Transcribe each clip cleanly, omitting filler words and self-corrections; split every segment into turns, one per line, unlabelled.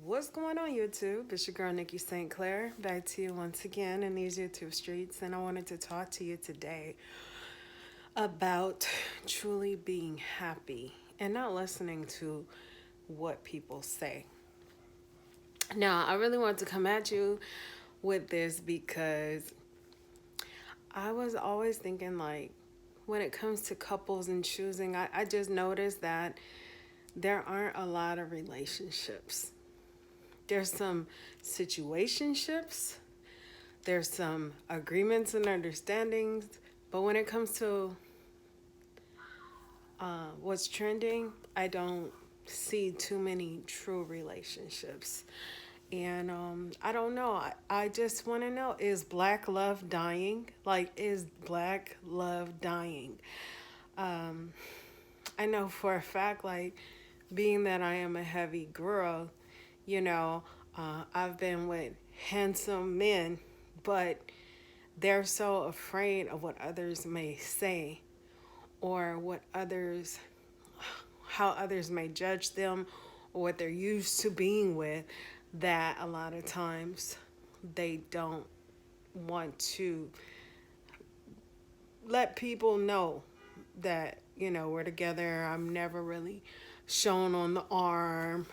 What's going on, YouTube? It's your girl, Nikki St. Clair, back to you once again in these YouTube streets. And I wanted to talk to you today about truly being happy and not listening to what people say. Now, I really want to come at you with this because I was always thinking, like, when it comes to couples and choosing, I just noticed that there aren't a lot of relationships. There's some situationships, there's some agreements and understandings, but when it comes to what's trending, I don't see too many true relationships. And I don't know. I just want to know, is black love dying? Like, is black love dying? Um, I know for a fact, like, being that I am a heavy girl, you know, I've been with handsome men, but they're so afraid of what others may say or how others may judge them or what they're used to being with, that a lot of times they don't want to let people know that, we're together. I'm never really shown on the arm,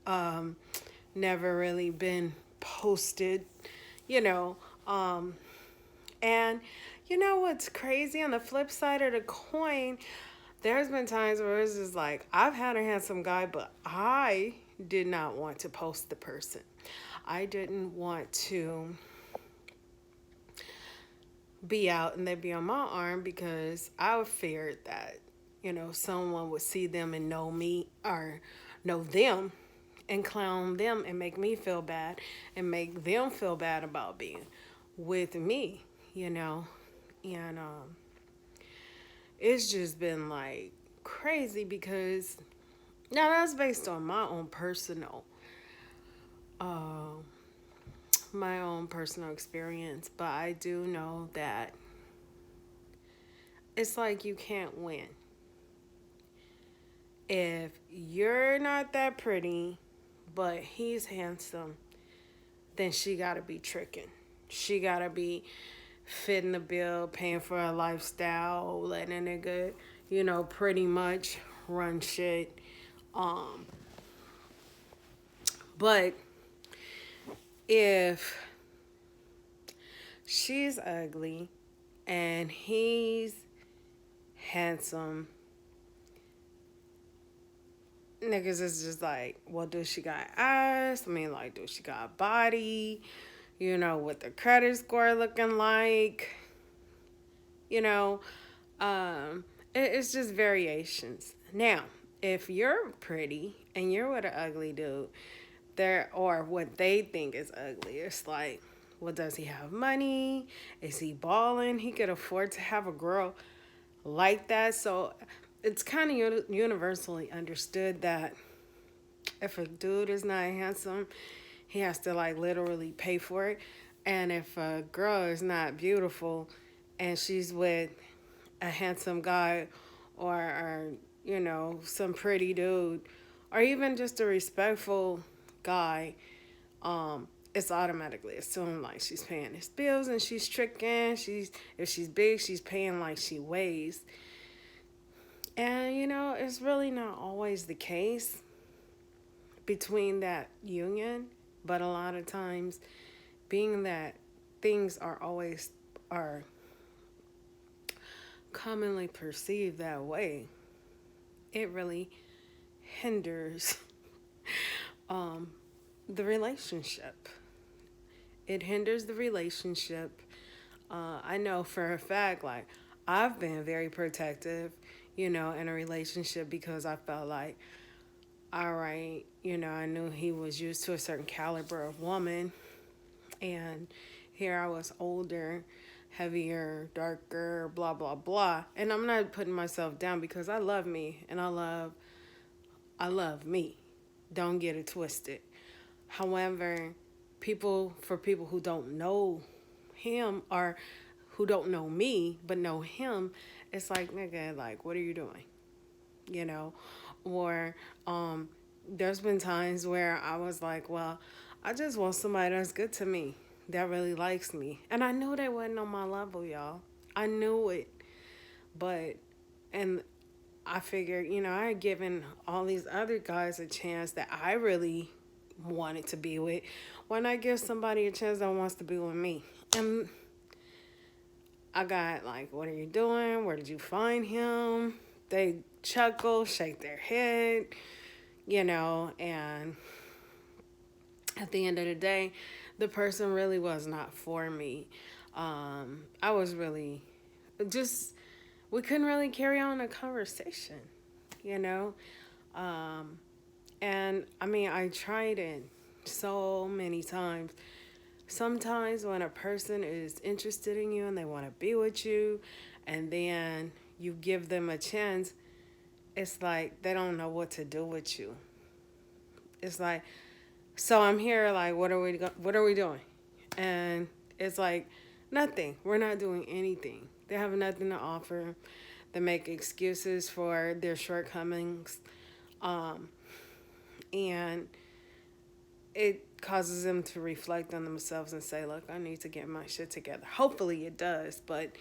um, never really been posted, you know. And you know what's crazy? On the flip side of the coin, there's been times where it's just like, I've had a handsome guy, but I did not want to post the person. I didn't want to be out and they'd be on my arm because I feared that, someone would see them and know me or know them and clown them and make me feel bad and make them feel bad about being with me, you know. And it's just been like crazy because now that's based on uh, my own personal experience, but I do know that it's like you can't win. If you're not that pretty, but he's handsome, then she gotta be tricking. She gotta be fitting the bill, paying for a lifestyle, letting a nigga, pretty much run shit. Um, but if she's ugly and he's handsome, niggas is just like, well, do she got ass? I mean, like, do she got a body? What the credit score looking like? You know, um, it's just variations. Now, if you're pretty and you're with an ugly dude, there or what they think is ugly, it's like, well, does he have money? Is he balling? He could afford to have a girl like that. So it's kind of universally understood that if a dude is not handsome, he has to like literally pay for it. And if a girl is not beautiful and she's with a handsome guy or some pretty dude or even just a respectful guy, it's automatically assumed like she's paying his bills and she's tricking. If she's big, she's paying like she weighs. And it's really not always the case between that union, but a lot of times, being that things are commonly perceived that way, it really hinders um, the relationship. It hinders the relationship. I know for a fact, like, I've been very protective, in a relationship because I felt like, all right, I knew he was used to a certain caliber of woman. And here I was older, heavier, darker, blah, blah, blah. And I'm not putting myself down because I love me and I love me. Don't get it twisted. However, for people who don't know him or who don't know me but know him, it's like, nigga, like, what are you doing? You know? Or there's been times where I was like, well, I just want somebody that's good to me, that really likes me. And I knew they wasn't on my level, y'all. I knew it. But, and I figured, I had given all these other guys a chance that I really wanted to be with. Why not give somebody a chance that wants to be with me? And I got like, what are you doing? Where did you find him? They chuckle, shake their head, and at the end of the day, the person really was not for me. I was really just, we couldn't really carry on a conversation, you know? Um, and I mean, I tried it so many times. Sometimes when a person is interested in you and they want to be with you, and then you give them a chance, it's like they don't know what to do with you. It's like, so I'm here, like, what are we doing? And it's like, nothing. We're not doing anything. They have nothing to offer. They make excuses for their shortcomings. Um, and it causes them to reflect on themselves and say, look, I need to get my shit together. Hopefully it does, but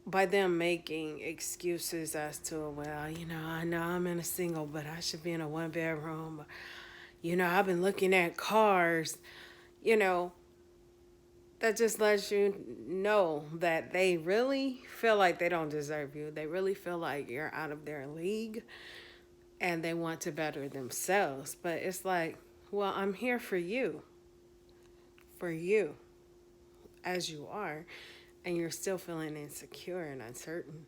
by them making excuses as to, well, I know I'm in a single, but I should be in a one bedroom. I've been looking at cars, you know, that just lets you know that they really feel like they don't deserve you. They really feel like you're out of their league and they want to better themselves. But it's like, well, I'm here for you as you are, and you're still feeling insecure and uncertain.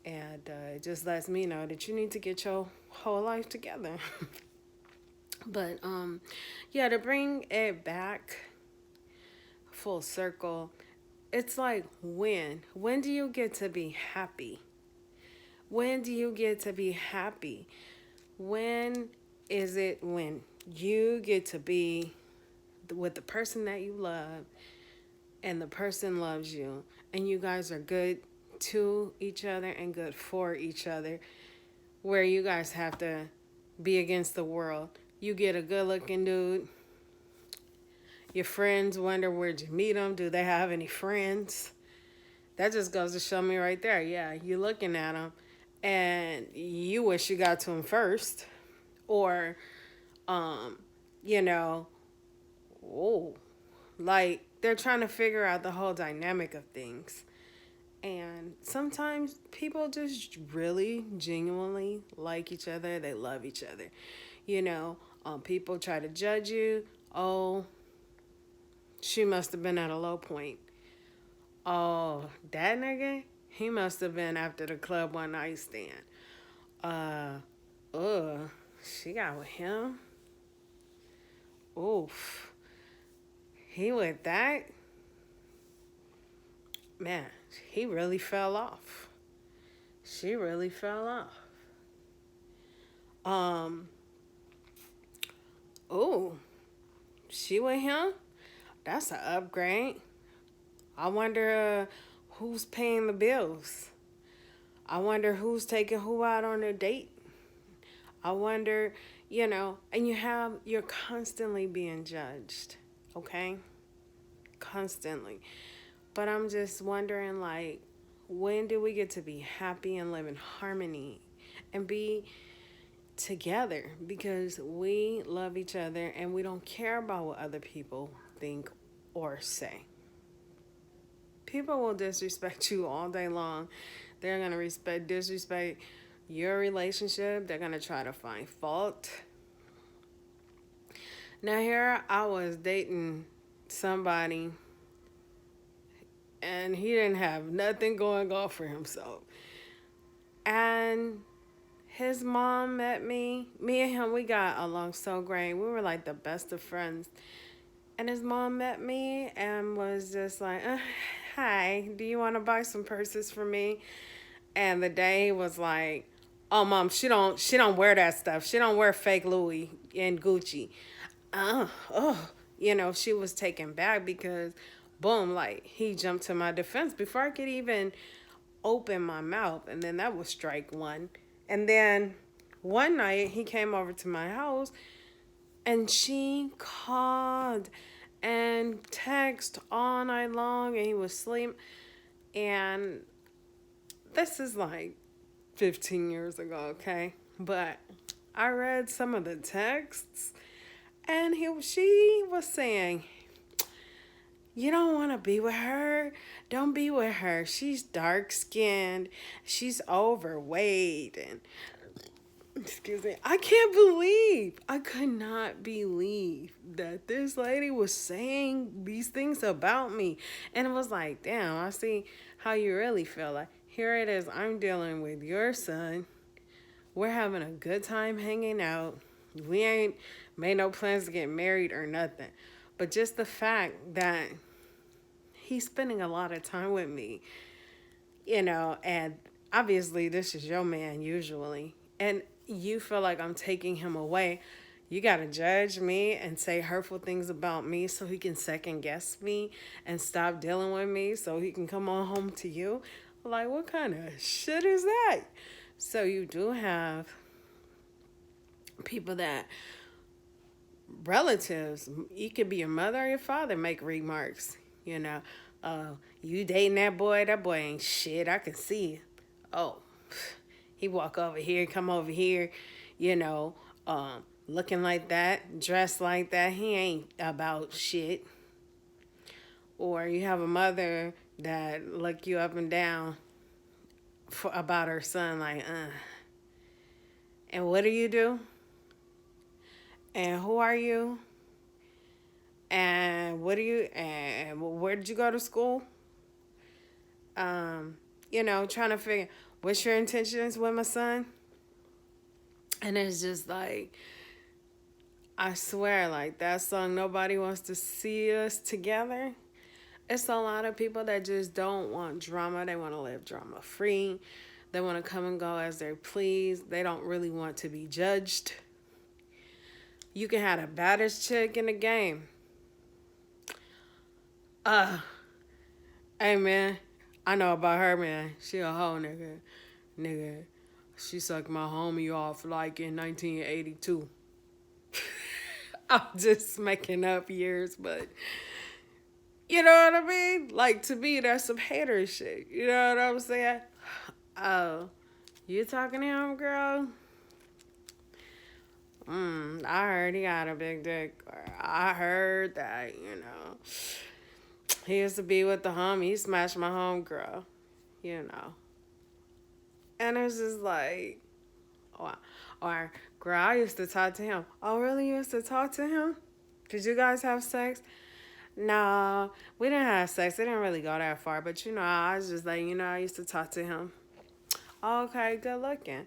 And it just lets me know that you need to get your whole life together. But yeah, to bring it back full circle, it's like when do you get to be happy? When do you get to be happy? When is it when you get to be with the person that you love and the person loves you and you guys are good to each other and good for each other, where you guys have to be against the world? You get a good looking dude. Your friends wonder, where'd you meet them? Do they have any friends? That just goes to show me right there. Yeah, you're looking at them and you wish you got to them first. Or, um, you know, oh, like they're trying to figure out the whole dynamic of things. And sometimes people just really genuinely like each other. They love each other. People try to judge you. Oh, she must have been at a low point. Oh, that nigga, he must have been after the club one night stand. Uh, she got with him. Oof, he with that. Man, he really fell off. She really fell off. Um, oh, she with him? That's an upgrade. I wonder who's paying the bills. I wonder who's taking who out on a date. I wonder, and you're constantly being judged, okay? Constantly. But I'm just wondering, like, when do we get to be happy and live in harmony and be together? Because we love each other and we don't care about what other people think or say. People will disrespect you all day long. They're going to disrespect your relationship. They're going to try to find fault. Now, here I was dating somebody and he didn't have nothing going on for himself. And his mom met me. Me and him, we got along so great. We were like the best of friends. And his mom met me and was just like, hi, do you want to buy some purses for me? And the day was like, oh, mom, she don't wear that stuff. She don't wear fake Louis and Gucci. She was taken back because, boom, like he jumped to my defense before I could even open my mouth. And then that was strike one. And then One night he came over to my house and she called and text all night long and he was asleep. And this is like 15 years ago, okay? But I read some of the texts and she was saying, "You don't want to be with her. Don't be with her. She's dark skinned. She's overweight." And excuse me, I could not believe that this lady was saying these things about me. And it was like, damn, I see how you really feel. Like, here it is. I'm dealing with your son. We're having a good time hanging out. We ain't made no plans to get married or nothing. But just the fact that he's spending a lot of time with me, and obviously this is your man usually, and you feel like I'm taking him away. You got to judge me and say hurtful things about me so he can second guess me and stop dealing with me so he can come on home to you. Like, what kind of shit is that? So you do have people that relatives, it could be your mother or your father, make remarks, you know. You dating that boy ain't shit, I can see it. Oh, he walk over here, come over here, you know, looking like that, dressed like that, he ain't about shit. Or you have a mother that look you up and down about her son, like, and what do you do? And who are you? And what do you, and where did you go to school? um, trying to figure what's your intentions with my son. And it's just like, I swear, like that song, Nobody Wants to See Us Together. It's a lot of people that just don't want drama. They want to live drama free. They want to come and go as they please. They don't really want to be judged. You can have the baddest chick in the game. Uh, hey man, I know about her, man. She a hoe nigga. Nigga, she sucked my homie off like in 1982. I'm just making up years, but you know what I mean? Like, to me, that's some hater shit. You know what I'm saying? Oh, you talking to him, girl? I heard he got a big dick. Or I heard that, he used to be with the homie. He smashed my homegirl, you know. And it's just like, oh, or, girl, I used to talk to him. Oh, really? You used to talk to him? Did you guys have sex? No, we didn't have sex. It didn't really go that far. But, I was just like, I used to talk to him. Okay, good looking.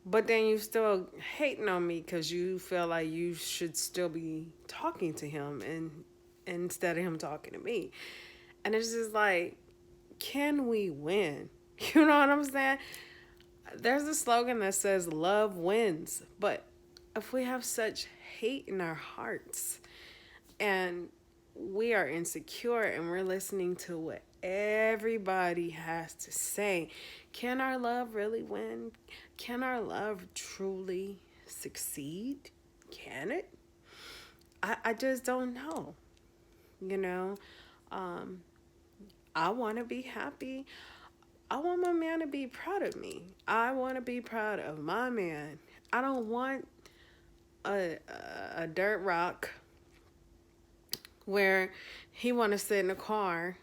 But then you still hating on me because you feel like you should still be talking to him and instead of him talking to me. And it's just like, can we win? You know what I'm saying? There's a slogan that says love wins. But if we have such hate in our hearts and we are insecure and we're listening to what everybody has to say, can our love really win? Can our love truly succeed? Can it? I just don't know. You know, um, I want to be happy. I want my man to be proud of me. I want to be proud of my man. I don't want a dirt rock where he want to sit in the car,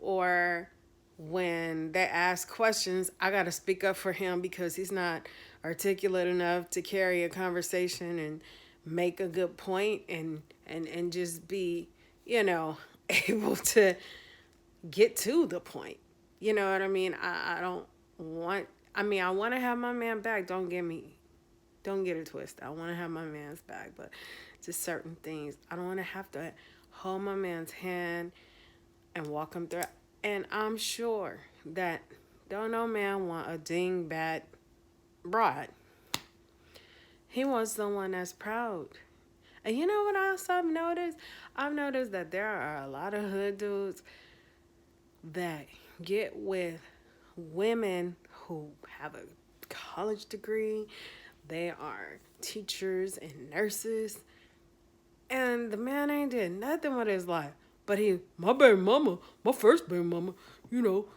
or when they ask questions, I got to speak up for him because he's not articulate enough to carry a conversation and make a good point and just be, able to get to the point. You know what I mean? I don't want, I want to have my man back. Don't get it twisted. I want to have my man's back, but just certain things. I don't want to have to hold my man's hand and walk him through. And I'm sure that don't no man want a dingbat broad. He wants someone that's proud. And you know what else I've noticed? I've noticed that there are a lot of hood dudes that get with women who have a college degree, They are teachers and nurses. And the man ain't did nothing with his life. But my baby mama, my first baby mama,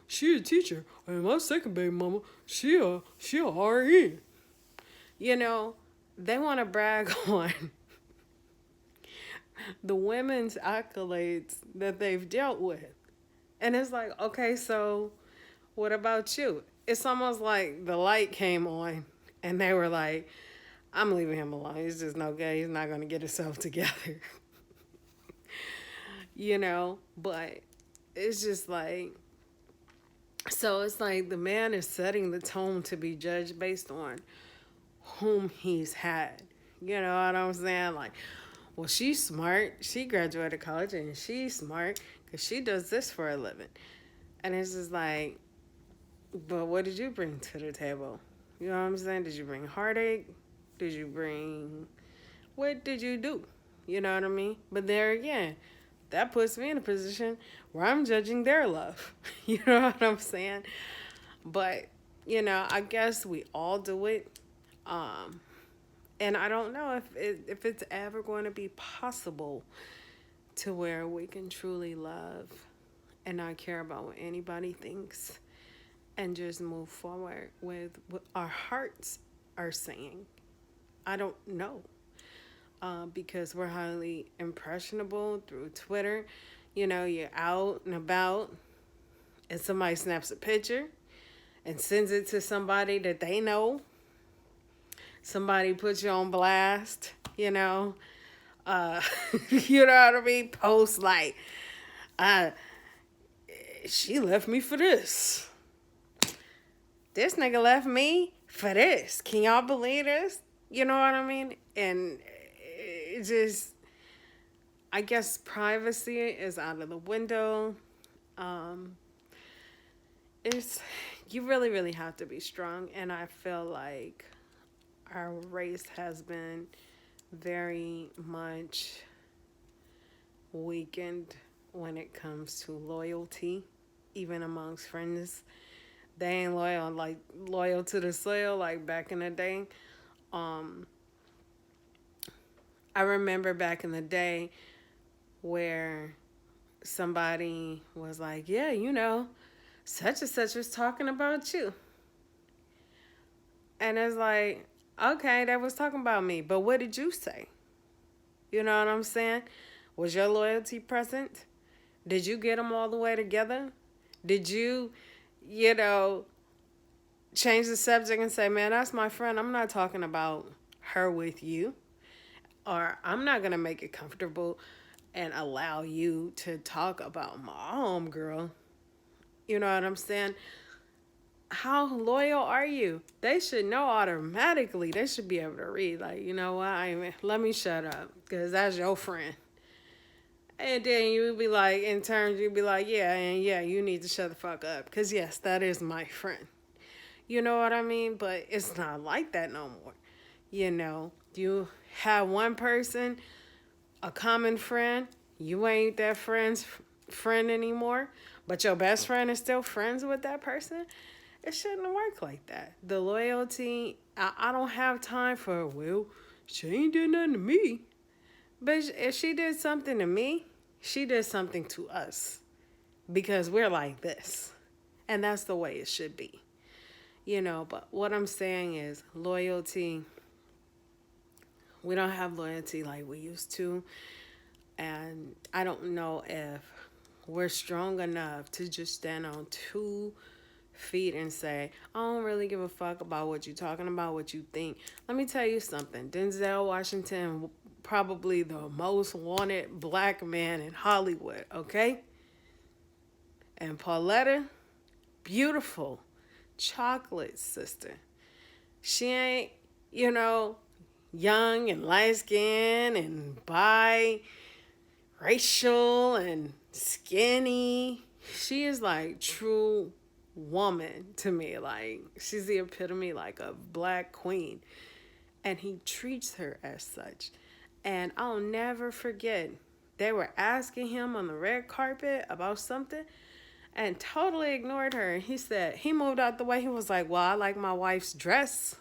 she a teacher. And my second baby mama, she a RN. You know, they want to brag on the women's accolades that they've dealt with. And it's like, okay, so what about you? It's almost like the light came on and they were like, I'm leaving him alone. He's just no good. He's not going to get himself together. But it's just like, so it's like the man is setting the tone to be judged based on whom he's had. You know what I'm saying? Like, well, she's smart. She graduated college and she's smart because she does this for a living. And it's just like, but what did you bring to the table? You know what I'm saying? Did you bring heartache? What did you do? You know what I mean? But there again, that puts me in a position where I'm judging their love. You know what I'm saying? But, I guess we all do it. And I don't know if it's ever going to be possible to where we can truly love and not care about what anybody thinks and just move forward with what our hearts are saying. I don't know. Because we're highly impressionable through Twitter. You're out and about and somebody snaps a picture and sends it to somebody that they know. Somebody puts you on blast, you know what I mean? Post like, she left me for this. This nigga left me for this. Can y'all believe this? You know what I mean? And it just, I guess privacy is out of the window. You really, really have to be strong. And I feel like our race has been very much weakened when it comes to loyalty, even amongst friends. They ain't loyal to the soil like back in the day. I remember back in the day where somebody was like, yeah, such and such was talking about you. And it's like, okay, that was talking about me, but what did you say? You know what I'm saying? Was your loyalty present? Did you get them all the way together? Did you, change the subject and say, man, that's my friend. I'm not talking about her with you. Or I'm not going to make it comfortable and allow you to talk about my homegirl. You know what I'm saying? How loyal are you? They should know automatically. They should be able to read. Like, you know what? Let me shut up because that's your friend. And then you would be like, in turn, you'd be like, yeah, you need to shut the fuck up. Because, yes, that is my friend. You know what I mean? But it's not like that no more. You have one person, a common friend. You ain't that friend's friend anymore. But your best friend is still friends with that person. It shouldn't work like that. The loyalty, I don't have time for, well, she ain't did nothing to me. But if she did something to me, she did something to us. Because we're like this. And that's the way it should be. But what I'm saying is loyalty. We don't have loyalty like we used to. And I don't know if we're strong enough to just stand on 2 feet and say, I don't really give a fuck about what you're talking about, what you think. Let me tell you something. Denzel Washington, probably the most wanted black man in Hollywood, okay? And Pauletta, beautiful, chocolate sister. She ain't, young and light-skinned and bi-racial and skinny. She is like true woman to me. Like, she's the epitome like a black queen. And he treats her as such. And I'll never forget, they were asking him on the red carpet about something and totally ignored her. He said, he moved out the way. He was like, well, I like my wife's dress.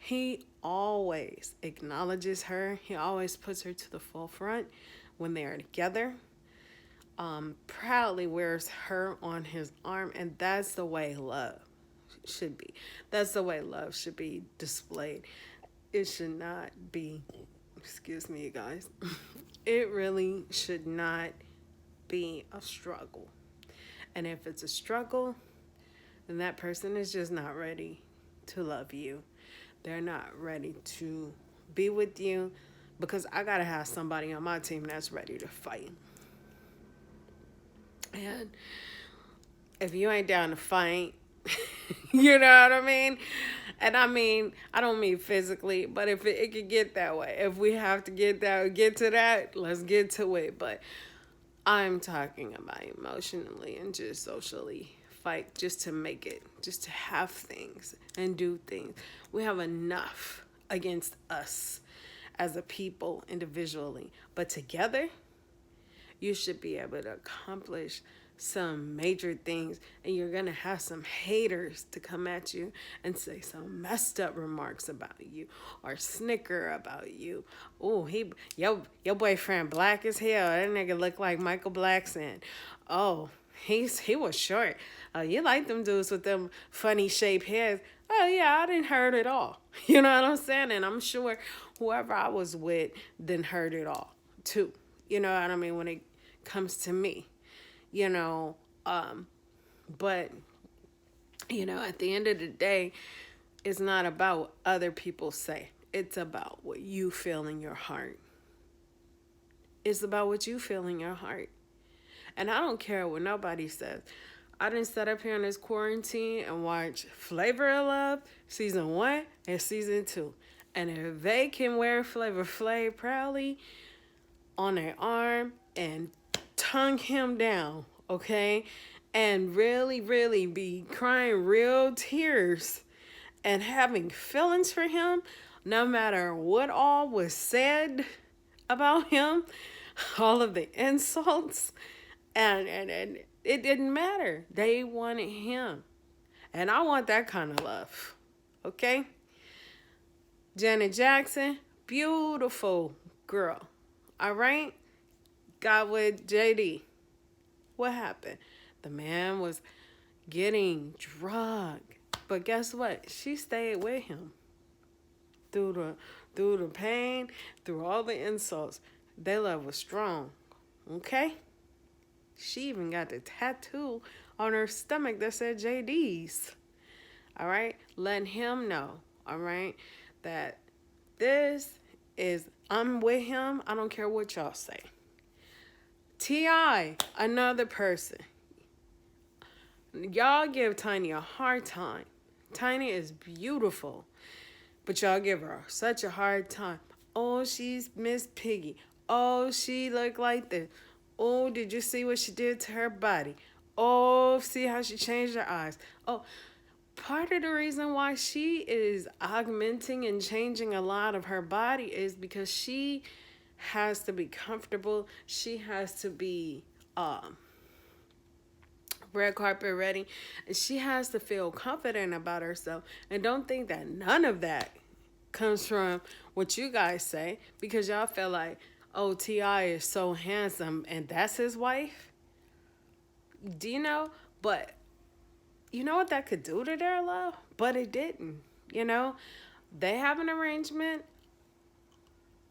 He always acknowledges her. He always puts her to the forefront when they are together. Proudly wears her on his arm, and that's the way love should be. That's the way love should be displayed. It should not be, excuse me, you guys. It really should not be a struggle. And if it's a struggle, then that person is just not ready to love you. They're not ready to be with you, because I got to have somebody on my team that's ready to fight. And if you ain't down to fight, you know what I mean? And I mean, I don't mean physically, but if it could get that way, if we have to get to that, let's get to it. But I'm talking about emotionally and just socially fight just to make it, just to have things and do things. We have enough against us as a people individually, but together, you should be able to accomplish some major things, and you're gonna have some haters to come at you and say some messed up remarks about you or snicker about you. Oh, your boyfriend black as hell. That nigga look like Michael Blackson. Oh, he was short. You like them dudes with them funny shaped heads. Oh yeah, I didn't heard it all. You know what I'm saying? And I'm sure whoever I was with didn't heard it all too. You know what I mean? When it comes to me, you know, but you know, at the end of the day, it's not about what other people say. It's about what you feel in your heart. It's about what you feel in your heart. And I don't care what nobody says. I didn't sit up here in this quarantine and watch Flavor of Love season 1 and season 2. And if they can wear Flavor Flav proudly on their arm and tongue him down, okay, and really, really be crying real tears and having feelings for him, no matter what all was said about him, all of the insults, and it didn't matter. They wanted him. And I want that kind of love, okay? Janet Jackson, beautiful girl, all right? Got with JD. What happened? The man was getting drugged. But guess what? She stayed with him through the pain, through all the insults. Their love was strong. Okay? She even got the tattoo on her stomach that said JD's. All right? Letting him know, all right, that this is, I'm with him. I don't care what y'all say. T.I., another person. Y'all give Tiny a hard time. Tiny is beautiful, but y'all give her such a hard time. Oh, she's Miss Piggy. Oh, she looked like this. Oh, did you see what she did to her body? Oh, see how she changed her eyes. Oh, part of the reason why she is augmenting and changing a lot of her body is because she has to be comfortable. She has to be red carpet ready, and she has to feel confident about herself. And don't think that none of that comes from what you guys say, because y'all feel like, oh, T.I. is so handsome and that's his wife. Do you know? But you know what that could do to their love? But it didn't. You know, they have an arrangement,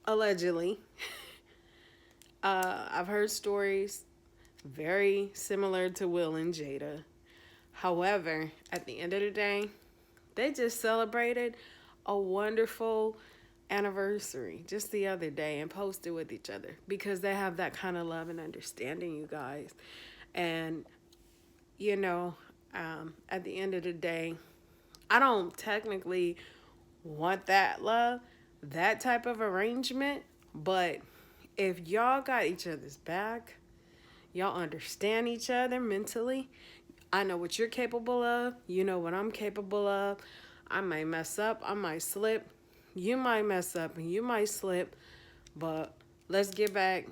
allegedly. I've heard stories very similar to Will and Jada. However, at the end of the day, they just celebrated a wonderful anniversary just the other day and posted with each other, because they have that kind of love and understanding, you guys. And, you know, at the end of the day, I don't technically want that love, that type of arrangement, but if y'all got each other's back, y'all understand each other mentally, I know what you're capable of, you know what I'm capable of. I might mess up, I might slip, you might mess up and you might slip, but let's get back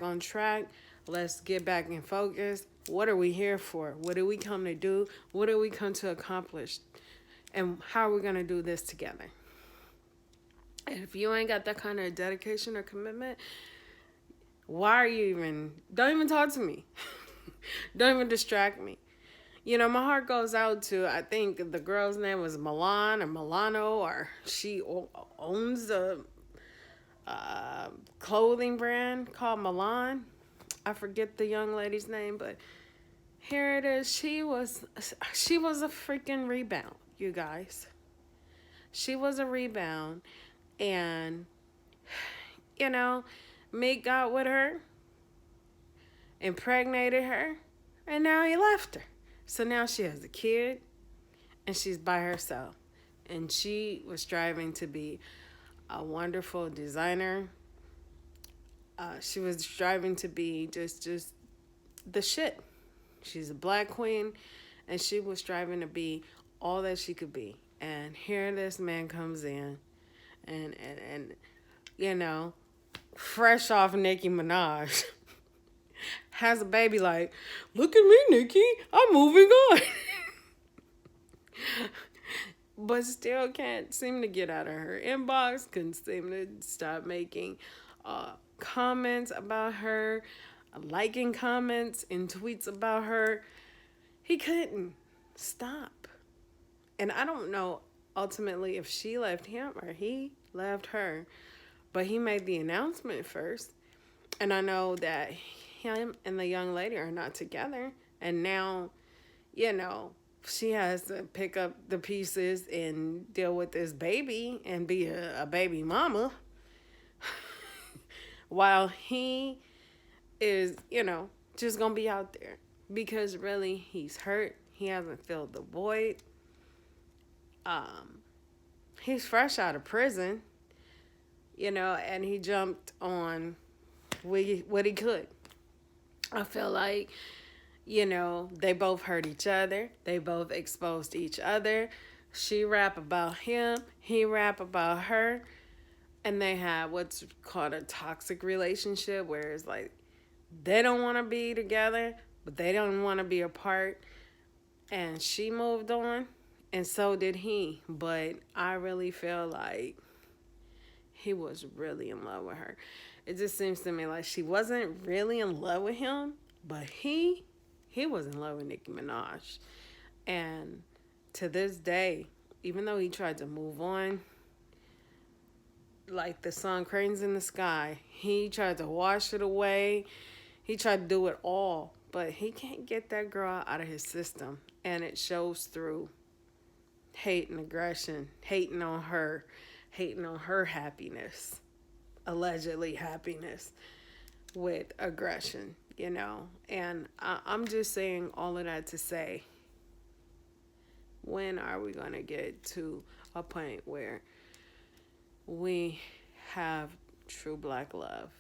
on track. Let's get back in focus. What are we here for? What do we come to do? What do we come to accomplish? And how are we going to do this together? And if you ain't got that kind of dedication or commitment, why are you even, don't even talk to me. Don't even distract me. You know, my heart goes out to, I think the girl's name was Milan or Milano, or she owns a clothing brand called Milan. I forget the young lady's name, but here it is. She was a freaking rebound, you guys. She was a rebound, and you know, Meek got with her, impregnated her, and now he left her. So now she has a kid, and she's by herself. And she was striving to be a wonderful designer. She was striving to be just the shit. She's a black queen, and she was striving to be all that she could be. And here this man comes in, and you know, fresh off Nicki Minaj, has a baby. Like, look at me, Nicki, I'm moving on. But still can't seem to get out of her inbox. Couldn't seem to stop making comments about her, liking comments and tweets about her. He couldn't stop. And I don't know ultimately if she left him or he left her, but he made the announcement first. And I know that him and the young lady are not together. And now, you know, she has to pick up the pieces and deal with this baby and be a baby mama while he is, you know, just gonna be out there because really he's hurt. He hasn't filled the void. He's fresh out of prison, you know, and he jumped on what he could. I feel like, you know, they both hurt each other. They both exposed each other. She rap about him. He rap about her. And they have what's called a toxic relationship where it's like they don't want to be together, but they don't want to be apart. And she moved on, and so did he. But I really feel like he was really in love with her. It just seems to me like she wasn't really in love with him, but he was in love with Nicki Minaj. And to this day, even though he tried to move on, like the song Cranes in the Sky, he tried to wash it away. He tried to do it all, but he can't get that girl out of his system. And it shows through hate and aggression, hating on her happiness, allegedly happiness with aggression, you know. And I'm just saying all of that to say, when are we going to get to a point where we have true black love?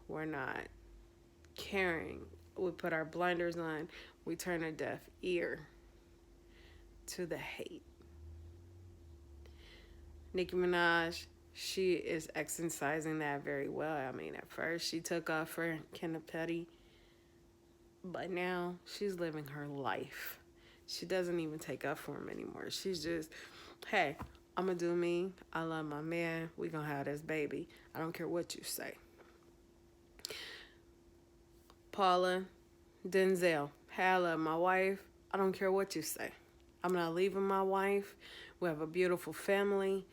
We're not caring. We put our blinders on. We turn a deaf ear to the hate. Nicki Minaj, she is exercising that very well. I mean, at first she took off for Kenneth Petty, but now she's living her life. She doesn't even take up for him anymore. She's just, hey, I'm going to do me. I love my man. We going to have this baby. I don't care what you say. Paula, Denzel, hey, I love my wife. I don't care what you say. I'm not leaving my wife. We have a beautiful family.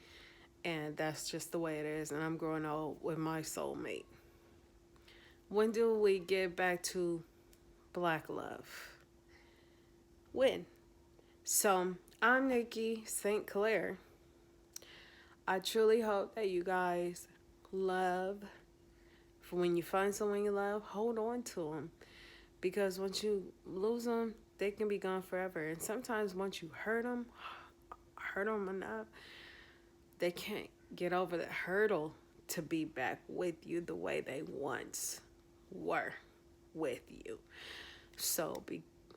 And that's just the way it is. And I'm growing old with my soulmate. When do we get back to black love? When? So, I'm Nikki St. Clair. I truly hope that you guys love. For when you find someone you love, hold on to them. Because once you lose them, they can be gone forever. And sometimes once you hurt them enough, they can't get over the hurdle to be back with you the way they once were with you. So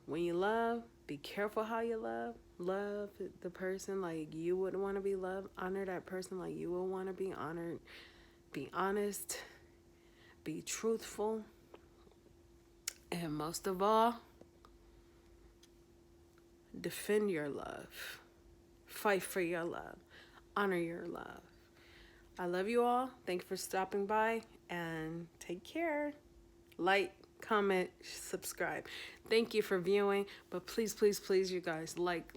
when you love, be careful how you love. Love the person like you would want to be loved. Honor that person like you would want to be honored. Be honest. Be truthful. And most of all, defend your love Fight for your love. Honor your love. I love you all. Thank you for stopping by and take care. Like, comment, subscribe. Thank you for viewing, but please, please, please, you guys, like.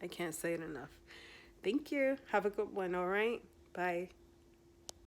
I can't say it enough. Thank you. Have a good one, all right? Bye.